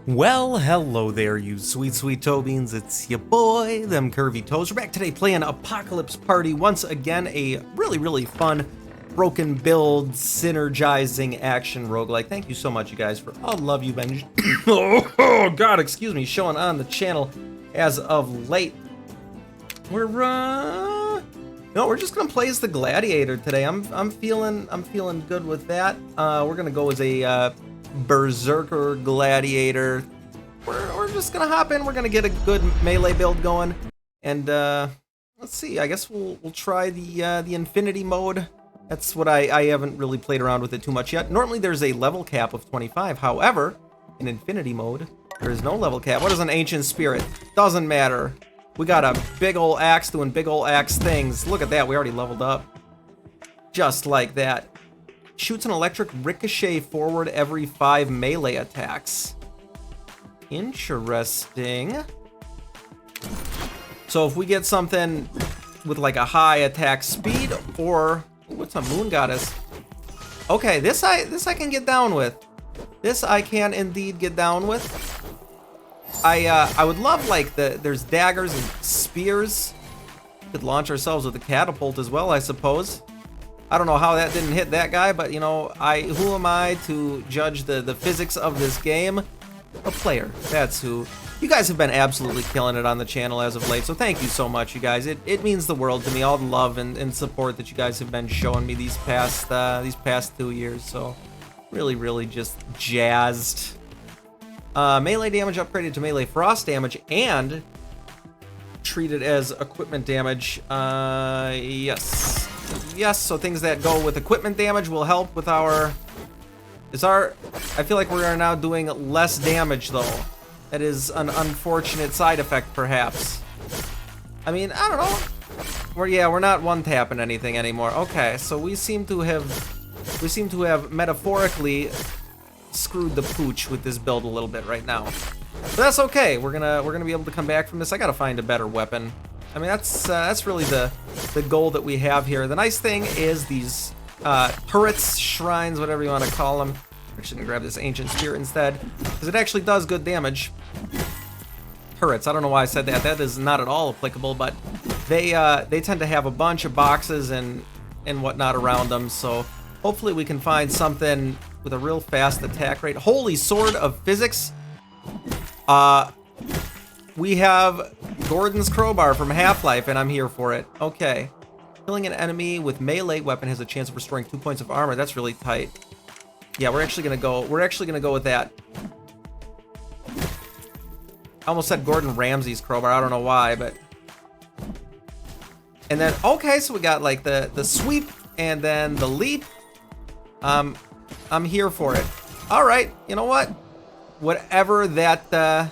Well, hello there, you sweet, sweet toe beans. It's your boy, them curvy toes. We're back today playing Apocalypse Party. Once again, a really, really fun, broken build, synergizing action roguelike. Thank you so much, you guys, for all the love you've been oh, God, excuse me, showing on the channel as of late. We're just gonna play as the Gladiator today. I'm feeling good with that. We're gonna go as a Berserker Gladiator. We're just gonna hop in. We're gonna get a good melee build going, and let's see. I guess we'll try the infinity mode. That's what I haven't really played around with it too much yet. Normally there's a level cap of 25. However, in infinity mode there is no level cap. What is an ancient spirit? Doesn't matter. We got a big ol' axe doing big ol' axe things. Look at that. We already leveled up. Just like that. Shoots an electric ricochet forward every 5 melee attacks. Interesting. So if we get something with like a high attack speed, or what's a moon goddess? Okay, this I can get down with. This I can indeed get down with. I would love like there's daggers and spears. Could launch ourselves with a catapult as well, I suppose. I don't know how that didn't hit that guy, but you know, who am I to judge the physics of this game? A player, that's who. You guys have been absolutely killing it on the channel as of late, so thank you so much, you guys. It means the world to me, all the love and support that you guys have been showing me these past 2 years. So really, really just jazzed. Melee damage upgraded to melee frost damage and treated as equipment damage. Yes. Yes, so things that go with equipment damage will help with our... I feel like we are now doing less damage, though. That is an unfortunate side effect, perhaps. I mean, I don't know. We're not one-tapping anything anymore. Okay, so we seem to have metaphorically screwed the pooch with this build a little bit right now. But that's okay. We're gonna be able to come back from this. I gotta find a better weapon. I mean, that's really the goal that we have here. The nice thing is these turrets, shrines, whatever you want to call them. I'm actually gonna grab this ancient spear instead, because it actually does good damage. Turrets. I don't know why I said that. That is not at all applicable, but they tend to have a bunch of boxes and whatnot around them. So hopefully we can find something with a real fast attack rate. Holy sword of physics. We have Gordon's crowbar from Half-Life, and I'm here for it. Okay. Killing an enemy with melee weapon has a chance of restoring 2 points of armor. That's really tight. Yeah, we're actually gonna go with that. I almost said Gordon Ramsay's crowbar. I don't know why, but... And then, okay, so we got like the sweep and then the leap. I'm here for it. All right, you know what? Whatever that...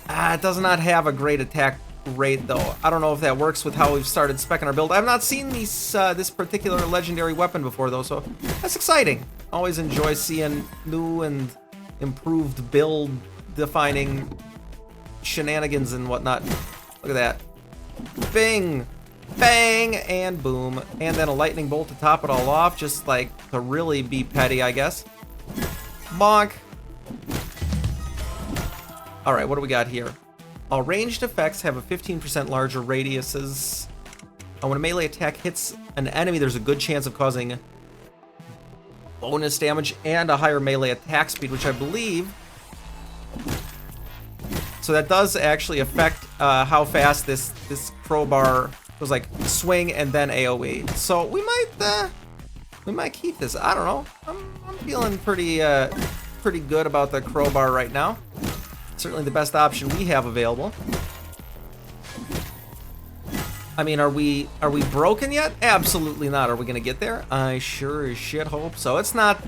it does not have a great attack rate, though. I don't know if that works with how we've started speccing our build. I've not seen this particular legendary weapon before, though, so that's exciting. Always enjoy seeing new and improved build-defining shenanigans and whatnot. Look at that. Bing! Bang! And boom. And then a lightning bolt to top it all off, just like to really be petty, I guess. Bonk! Alright, what do we got here? All ranged effects have a 15% larger radiuses. When a melee attack hits an enemy, there's a good chance of causing bonus damage and a higher melee attack speed, which I believe... So that does actually affect how fast this crowbar goes, like swing and then AoE. So we might keep this. I don't know. I'm feeling pretty good about the crowbar right now. Certainly the best option we have available. I mean, are we broken yet? Absolutely not. Are we gonna get there? I sure as shit hope so. It's not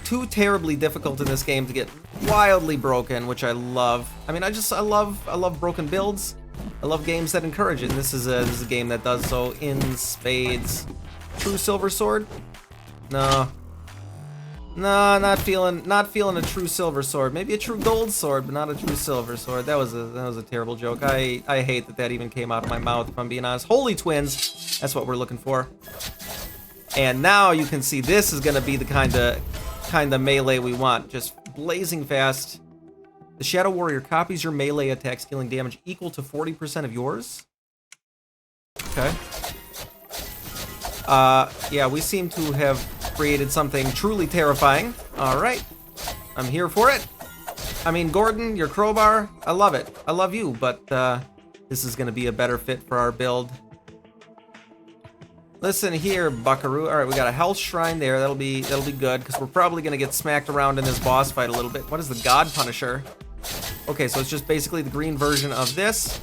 too terribly difficult in this game to get wildly broken, which I love. I mean, I love broken builds. I love games that encourage it, and this is a game that does so in spades. True silver sword? No. No, not feeling a true silver sword. Maybe a true gold sword, but not a true silver sword. That was a terrible joke. I hate that even came out of my mouth, if I'm being honest. Holy twins, that's what we're looking for. And now you can see this is gonna be the kind of melee we want. Just blazing fast. The Shadow Warrior copies your melee attacks, dealing damage equal to 40% of yours. Okay. Yeah, we seem to have created something truly terrifying. All right. I'm here for it. I mean, Gordon, your crowbar, I love it. I love you, but this is going to be a better fit for our build. Listen here, Buckaroo. All right, we got a health shrine there. That'll be good, because we're probably going to get smacked around in this boss fight a little bit. What is the God Punisher? Okay, so it's just basically the green version of this.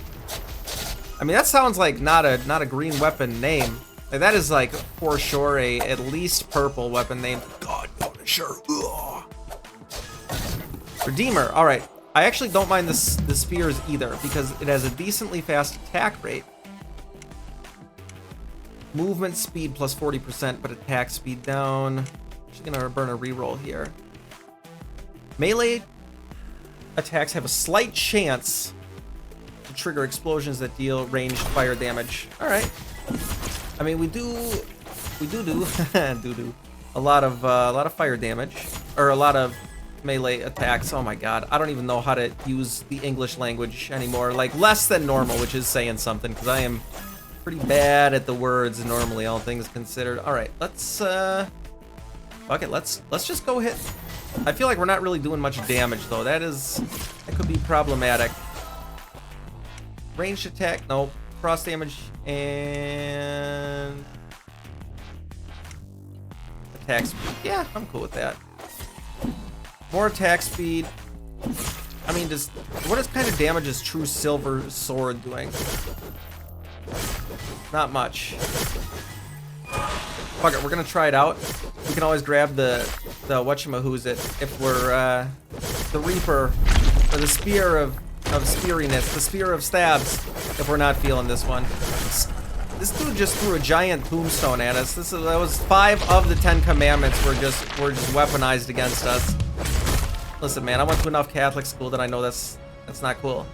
I mean, that sounds like not a green weapon name. Like, that is like for sure a at least purple weapon name. God Punisher. Ugh. Redeemer. All right. I actually don't mind the spears either, because it has a decently fast attack rate. Movement speed plus 40%, but attack speed down. Just gonna burn a reroll here. Melee attacks have a slight chance to trigger explosions that deal ranged fire damage. All right. I mean, we do a lot of fire damage, or a lot of melee attacks. Oh my god, I don't even know how to use the English language anymore. Like, less than normal, which is saying something, because I am pretty bad at the words normally, all things considered. All right, let's fuck it. Let's just go hit. I feel like we're not really doing much damage though. That could be problematic. Ranged attack, no. Cross damage and attack speed. Yeah, I'm cool with that. More attack speed. I mean, what kind of damage is True Silver Sword doing? Not much. Fuck it, we're gonna try it out. We can always grab the whatchamahoosit if we're the Reaper, or the Spear of Speariness, the Spear of Stabs, if we're not feeling this one. This dude just threw a giant tombstone at us. That was 5 of the 10 commandments were just weaponized against us. Listen, man, I went to enough Catholic school that I know that's not cool.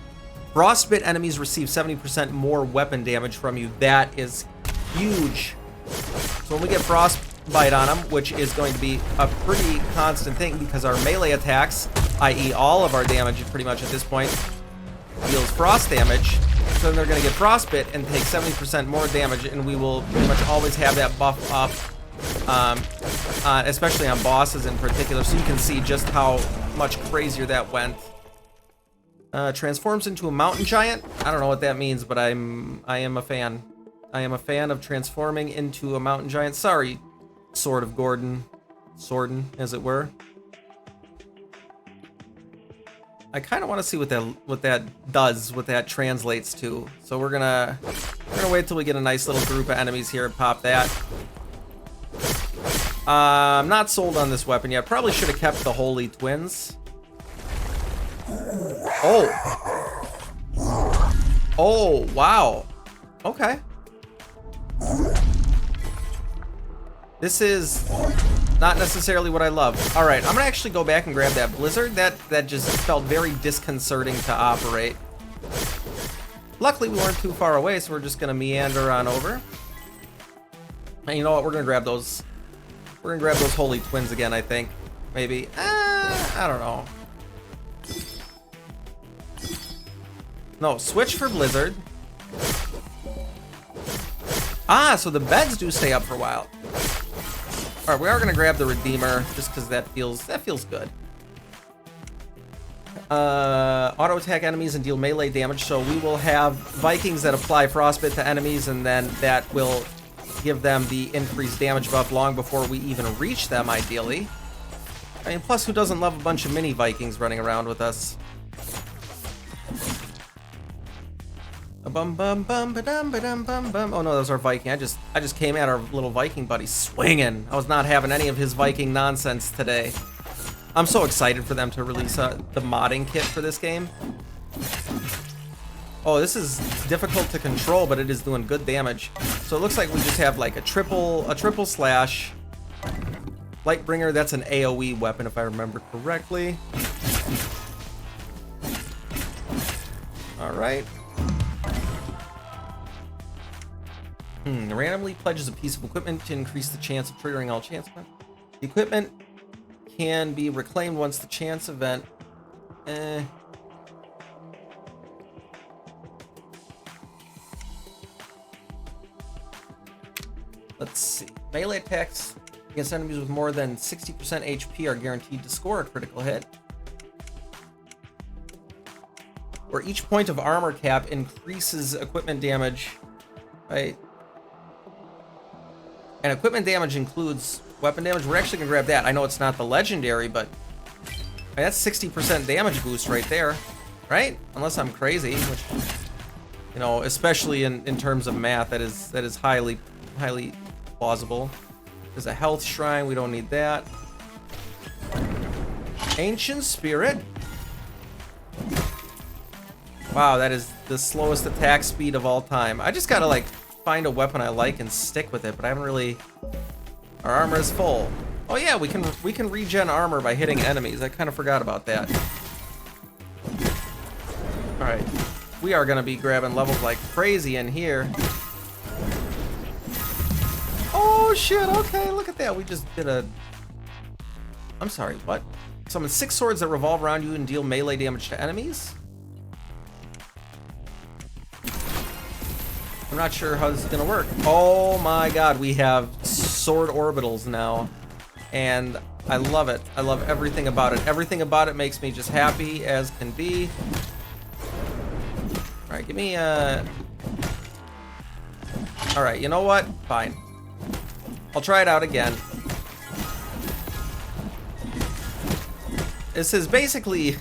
Frostbite enemies receive 70% more weapon damage from you. That is huge. So when we get frostbite on them, which is going to be a pretty constant thing, because our melee attacks, i.e. all of our damage pretty much at this point, deals frost damage. So then they're going to get frostbite and take 70% more damage, and we will pretty much always have that buff up, especially on bosses in particular. So you can see just how much crazier that went. Transforms into a mountain giant. I don't know what that means, but I am a fan. I am a fan of transforming into a mountain giant. Sorry, Sword of Gordon. Sordon, as it were. I kind of want to see what that does, what that translates to. So we're gonna wait till we get a nice little group of enemies here and pop that. I'm not sold on this weapon yet. Probably should have kept the Holy Twins. Oh, wow. Okay. This is not necessarily what I love. All right, I'm gonna actually go back and grab that blizzard. That just felt very disconcerting to operate. Luckily, we weren't too far away, so we're just gonna meander on over. And you know what? We're gonna grab those. We're gonna grab those Holy Twins again, I think. Maybe. I don't know. No, switch for blizzard. Ah, so the beds do stay up for a while. All right, we are gonna grab the Redeemer just because that feels good. Auto attack enemies and deal melee damage. So we will have Vikings that apply frostbite to enemies, and then that will give them the increased damage buff long before we even reach them, ideally. I mean, plus, who doesn't love a bunch of mini Vikings running around with us? Bum bum bum ba-dum ba-dum bum bum. Oh no, that was our Viking. I just came at our little Viking buddy swinging. I was not having any of his Viking nonsense today. I'm so excited for them to release the modding kit for this game. Oh, this is difficult to control, but it is doing good damage. So it looks like we just have like a triple slash. Lightbringer, that's an AoE weapon if I remember correctly. All right. Randomly pledges a piece of equipment to increase the chance of triggering all chance. The equipment can be reclaimed once the chance event. Let's see. Melee attacks against enemies with more than 60% HP are guaranteed to score a critical hit. Where each point of armor cap increases equipment damage, right? And equipment damage includes weapon damage. We're actually gonna grab that. I know it's not the legendary, but that's 60% damage boost right there, right? Unless I'm crazy, which, you know, especially in terms of math, that is highly plausible. There's a health shrine. We don't need that. Ancient Spirit. Wow, that is the slowest attack speed of all time. I just gotta like find a weapon I like and stick with it, but I haven't really. Our armor is full. Oh yeah, we can regen armor by hitting enemies. I kind of forgot about that. All right, we are gonna be grabbing levels like crazy in here. Oh shit! Okay, look at that. We just did a. I'm sorry. What? Summon 6 swords that revolve around you and deal melee damage to enemies. I'm not sure how this is gonna work. Oh my god, we have sword orbitals now. And I love it. I love everything about it. Everything about it makes me just happy as can be. Alright, give me a... Alright, you know what? Fine. I'll try it out again. This is basically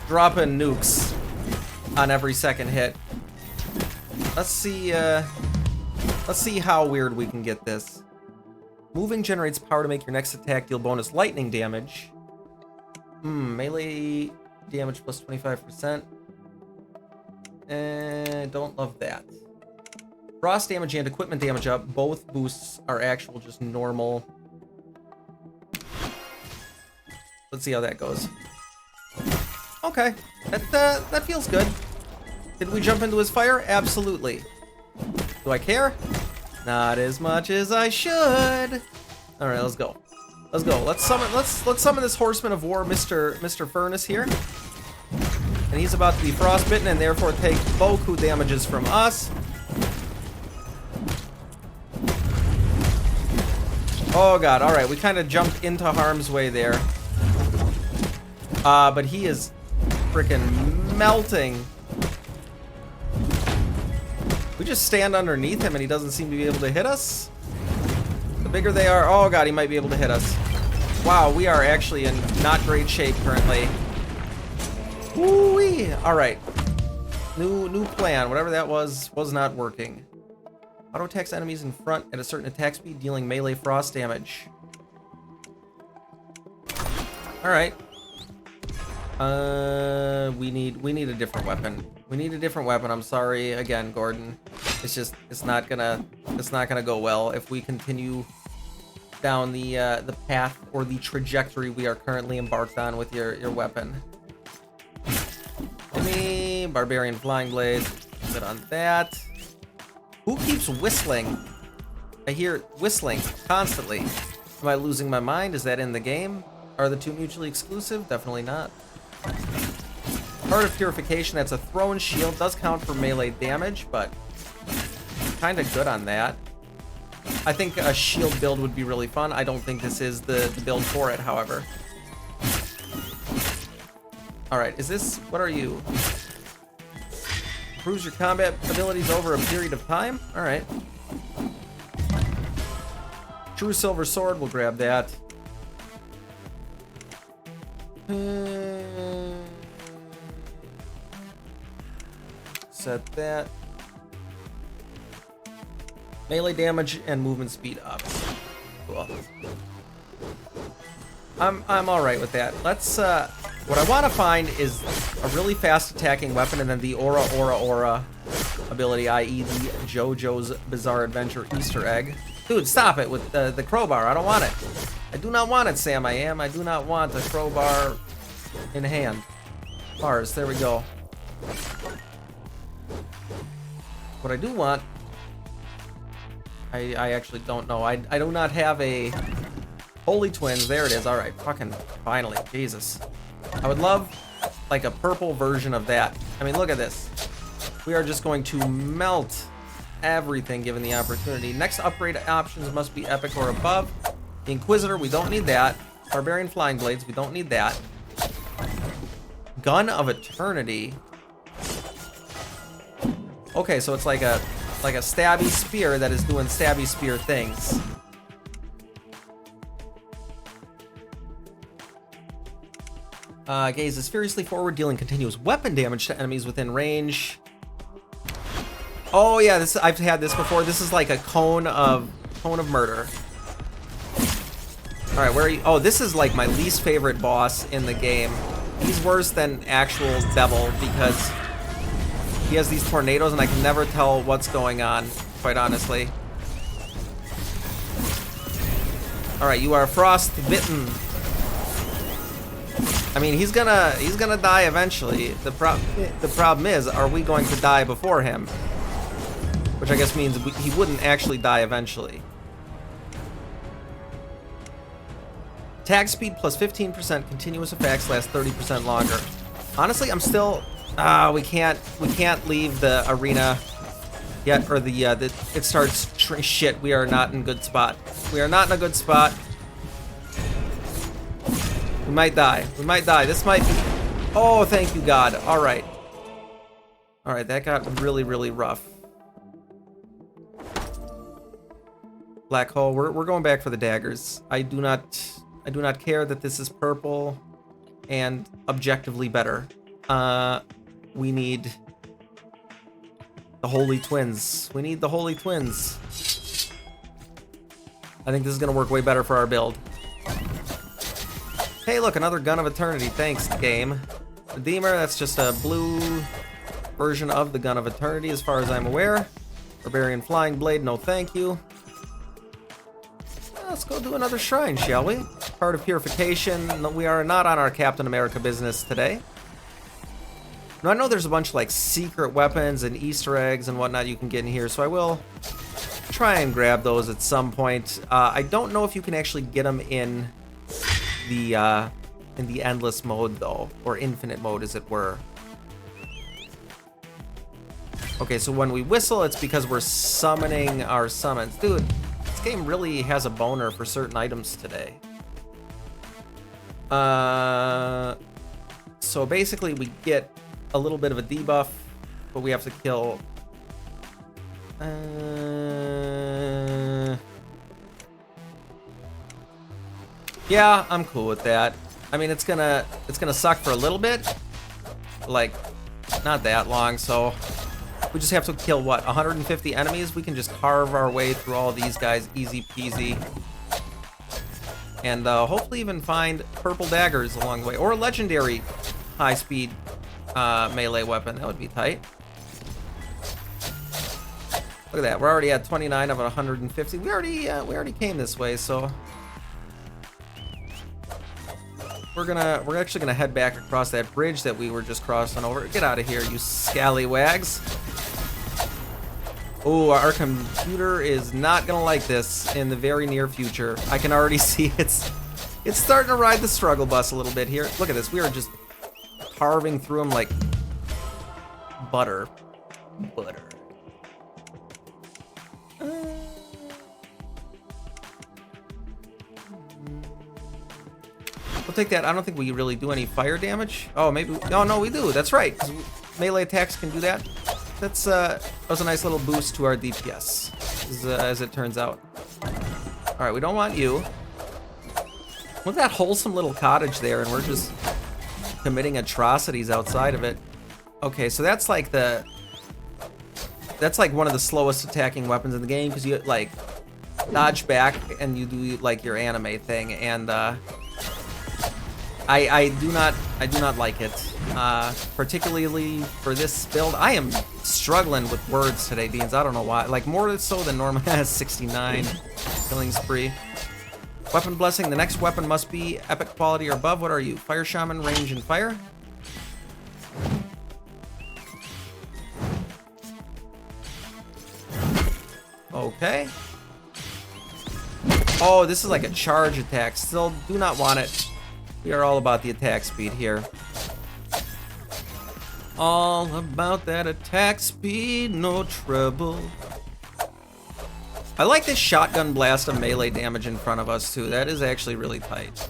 dropping nukes on every second hit. Let's see how weird we can get this. Moving generates power to make your next attack deal bonus lightning damage. Melee damage plus 25%. Don't love that. Frost damage and equipment damage up. Both boosts are actual, just normal. Let's see how that goes. Okay, that feels good. Did we jump into his fire? Absolutely. Do I care? Not as much as I should. All right, let's go. Let's go. Let's summon this Horseman of War, Mr. Furnace here. And he's about to be frostbitten and therefore take Boku damages from us. Oh god, all right, we kind of jumped into harm's way there. But he is freaking melting. We just stand underneath him and he doesn't seem to be able to hit us. The bigger they are, oh god, he might be able to hit us. Wow, we are actually in not great shape currently. Woo-wee. All right, new plan. Whatever that was not working. Auto attacks enemies in front at a certain attack speed, dealing melee frost damage. All right. We need a different weapon. We need a different weapon. I'm sorry again, Gordon. It's not gonna go well if we continue down the path or the trajectory we are currently embarked on with your weapon. Give me Barbarian Flying Blade. Good on that. Who keeps whistling? I hear whistling constantly. Am I losing my mind? Is that in the game? Are the two mutually exclusive? Definitely not. Heart of Purification, that's a thrown shield. Does count for melee damage, but kind of good on that. I think a shield build would be really fun. I don't think this is the build for it, however. Alright, is this... what are you? Improves your combat abilities over a period of time? Alright. True Silver Sword, we'll grab that. Set that. Melee damage and movement speed up. Cool. I'm alright with that. Let's what I want to find is a really fast attacking weapon and then the aura ability, i.e. the JoJo's Bizarre Adventure Easter egg. Dude, stop it with the crowbar. I don't want it. I do not want it, Sam. I do not want the crowbar in hand. Bars, there we go. What I do want, I actually don't know. I do not have a Holy twins, there it is. All right, fucking finally, Jesus. I would love like a purple version of that. I mean, look at this. We are just going to melt everything given the opportunity. Next upgrade options must be epic or above. The Inquisitor, we don't need that. Barbarian Flying Blades, we don't need that. Gun of Eternity. Okay, so it's like a stabby spear that is doing stabby spear things. Gazes furiously forward, dealing continuous weapon damage to enemies within range. Oh yeah, this I've had this before. This is like a cone of murder. All right, where are you? Oh, this is like my least favorite boss in the game. He's worse than actual devil because he has these tornadoes and I can never tell what's going on, quite honestly. All right, you are frost bitten. I mean, he's gonna die eventually. The problem is, are we going to die before him? Which I guess means he wouldn't actually die eventually. Attack speed plus 15%, continuous effects last 30% longer. Honestly, I'm still we can't leave the arena yet, or it starts shit. We are not in a good spot. We are not in a good spot. We might die. We might die. This might be... Oh, thank you, God. All right. All right, that got really, really rough. Black hole. We're going back for the daggers. I do not care that this is purple and objectively better. We need the Holy Twins. We need the Holy Twins. I think this is gonna work way better for our build. Hey, look, another Gun of Eternity. Thanks, game. Redeemer, that's just a blue version of the Gun of Eternity as far as I'm aware. Barbarian Flying Blade, no thank you. Let's go do another shrine, shall we? Part of purification. We are not on our Captain America business today. Now, I know there's a bunch of like secret weapons and Easter eggs and whatnot you can get in here, so I will try and grab those at some point. I don't know if you can actually get them in the endless mode though, or infinite mode as it were. Okay, so when we whistle, it's because we're summoning our summons. Dude, this game really has a boner for certain items today. So basically we get a little bit of a debuff, but we have to kill... Yeah, I'm cool with that. I mean, it's gonna suck for a little bit, like not that long. So we just have to kill what, 150 enemies. We can just carve our way through all these guys, easy peasy, and hopefully even find purple daggers along the way, or a legendary high-speed melee weapon. That would be tight. Look at that. We're already at 29 of 150. We already came this way, so. We're actually gonna head back across that bridge that we were just crossing over. Get out of here, you scallywags. Oh, our computer is not gonna like this in the very near future. I can already see it's starting to ride the struggle bus a little bit here. Look at this. We are just carving through them like butter. Butter. We'll take that. I don't think we really do any fire damage. Oh, maybe. Oh, no, we do. That's right. 'Cause melee attacks can do that. That was a nice little boost to our DPS, as it turns out. All right, we don't want you. Look at that wholesome little cottage there, and we're just committing atrocities outside of it. Okay, so that's like one of the slowest attacking weapons in the game, because you like dodge back and you do like your anime thing, and I do not like it, particularly for this build. I am struggling with words today, Beans. I don't know why. Like more so than normal. 69 killing spree. Weapon blessing. The next weapon must be epic quality or above. What are you? Fire shaman, range and fire. Okay. Oh, this is like a charge attack. Still do not want it. We are all about the attack speed here. All about that attack speed, no trouble. I like this shotgun blast of melee damage in front of us too. That is actually really tight.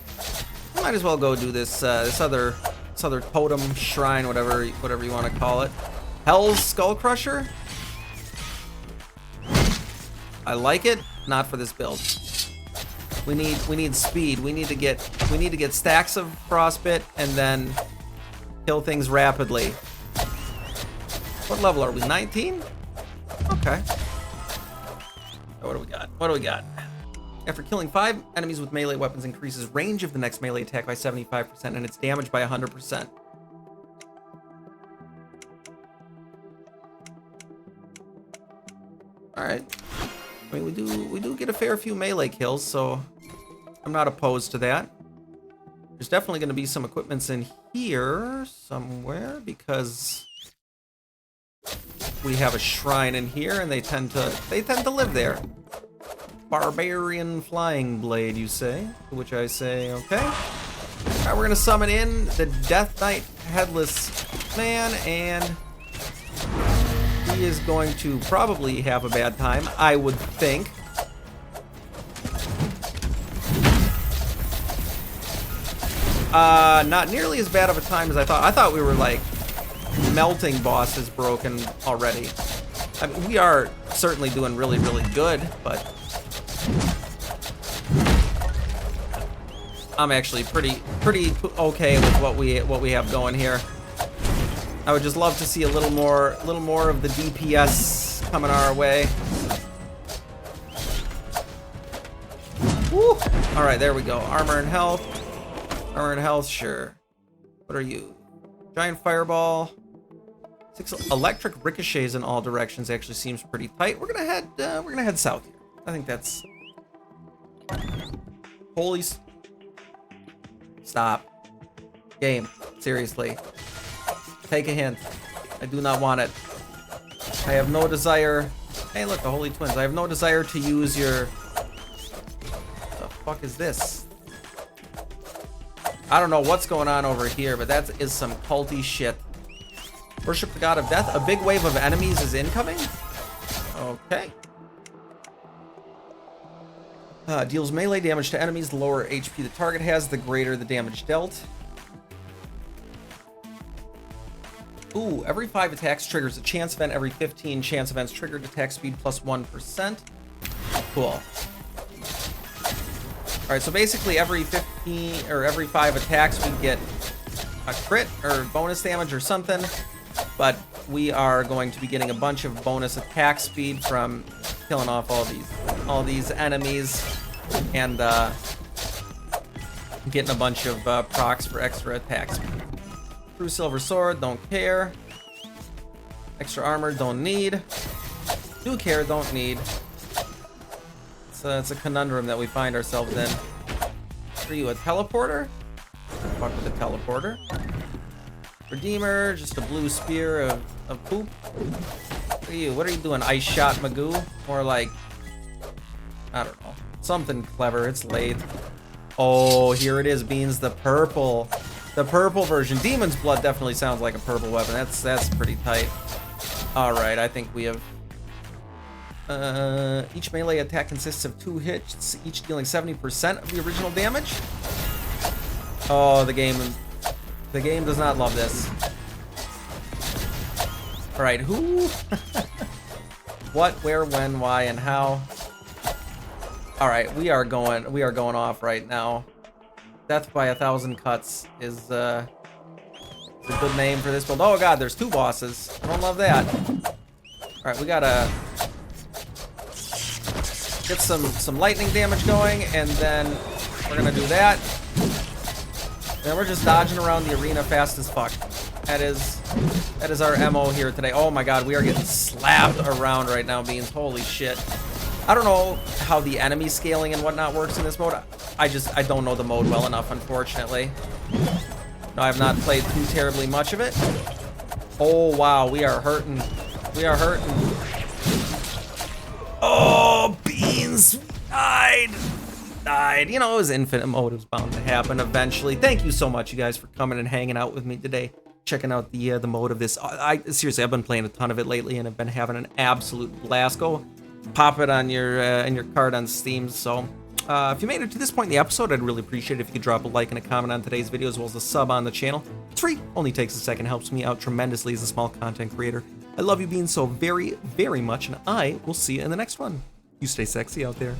Might as well go do this this other totem shrine, whatever you want to call it. Hell's Skull Crusher. I like it. Not for this build. We need speed. We need to get stacks of frostbit and then kill things rapidly. What level are we? 19? Okay. What do we got? What do we got? After killing 5 enemies with melee weapons, increases range of the next melee attack by 75% and its damage by 100%. All right. I mean, we do get a fair few melee kills, so I'm not opposed to that. There's definitely going to be some equipments in here somewhere because we have a shrine in here, and they tend to live there. Barbarian flying blade, you say? To which I say, okay. All right, we're gonna summon in the Death Knight Headless Man, and he is going to probably have a bad time, I would think. Not nearly as bad of a time as I thought. I thought we were like melting bosses broken already. I mean, we are certainly doing really, really good, but I'm actually pretty okay with what we have going here. I would just love to see a little more of the DPS coming our way. Woo! All right, there we go. Armor and health. Armor and health, sure. What are you? Giant fireball. 6 electric ricochets in all directions actually seems pretty tight. We're gonna head south here. I think that's. Holy. Stop. Game. Seriously. Take a hint. I do not want it. I have no desire. Hey, look, the Holy Twins. I have no desire to use your. What the fuck is this? I don't know what's going on over here, but that is some culty shit. Worship the God of Death. A big wave of enemies is incoming. Okay. Deals melee damage to enemies. The lower HP the target has, the greater the damage dealt. Ooh, every 5 attacks triggers a chance event. Every 15 chance events triggered attack speed plus 1%. Cool. All right, so basically every 15 or every 5 attacks we get a crit or bonus damage or something, but we are going to be getting a bunch of bonus attack speed from killing off all these enemies and getting a bunch of procs for extra attack speed. True Silver Sword, don't care. Extra armor, don't need. Do care, don't need. So it's a conundrum that we find ourselves in. Are you a teleporter? Fuck with a teleporter. Redeemer, just a blue spear of poop. What are you? What are you doing, Ice Shot Magoo? More like, I don't know, something clever. It's late. Oh, here it is, Beans. The purple version. Demon's Blood definitely sounds like a purple weapon. That's pretty tight. All right, I think we have. Each melee attack consists of 2 hits, each dealing 70% of the original damage. Oh, the game does not love this. All right, who? What, where, when, why, and how? All right, we are going off right now. Death by 1,000 cuts is a good name for this build. Oh god, there's 2 bosses. I don't love that. All right, we gotta get some lightning damage going, and then we're gonna do that. And then we're just dodging around the arena fast as fuck. That is our MO here today. Oh my god, we are getting slapped around right now, Beans. Holy shit. I don't know how the enemy scaling and whatnot works in this mode. I don't know the mode well enough, unfortunately. No, I have not played too terribly much of it. Oh wow, we are hurting. We are hurting. Oh, Beans died. died. You know, it was infinite mode. It was bound to happen eventually. Thank you so much, you guys, for coming and hanging out with me today, checking out the mode of this. Seriously, I've been playing a ton of it lately, and I've been having an absolute blast. Go pop it on your in your card on Steam. So if you made it to this point in the episode, I'd really appreciate it if you could drop a like and a comment on today's video, as well as a sub on the channel. It's free, only takes a second, helps me out tremendously as a small content creator. I love you being so very, very much, and I will see you in the next one. You stay sexy out there.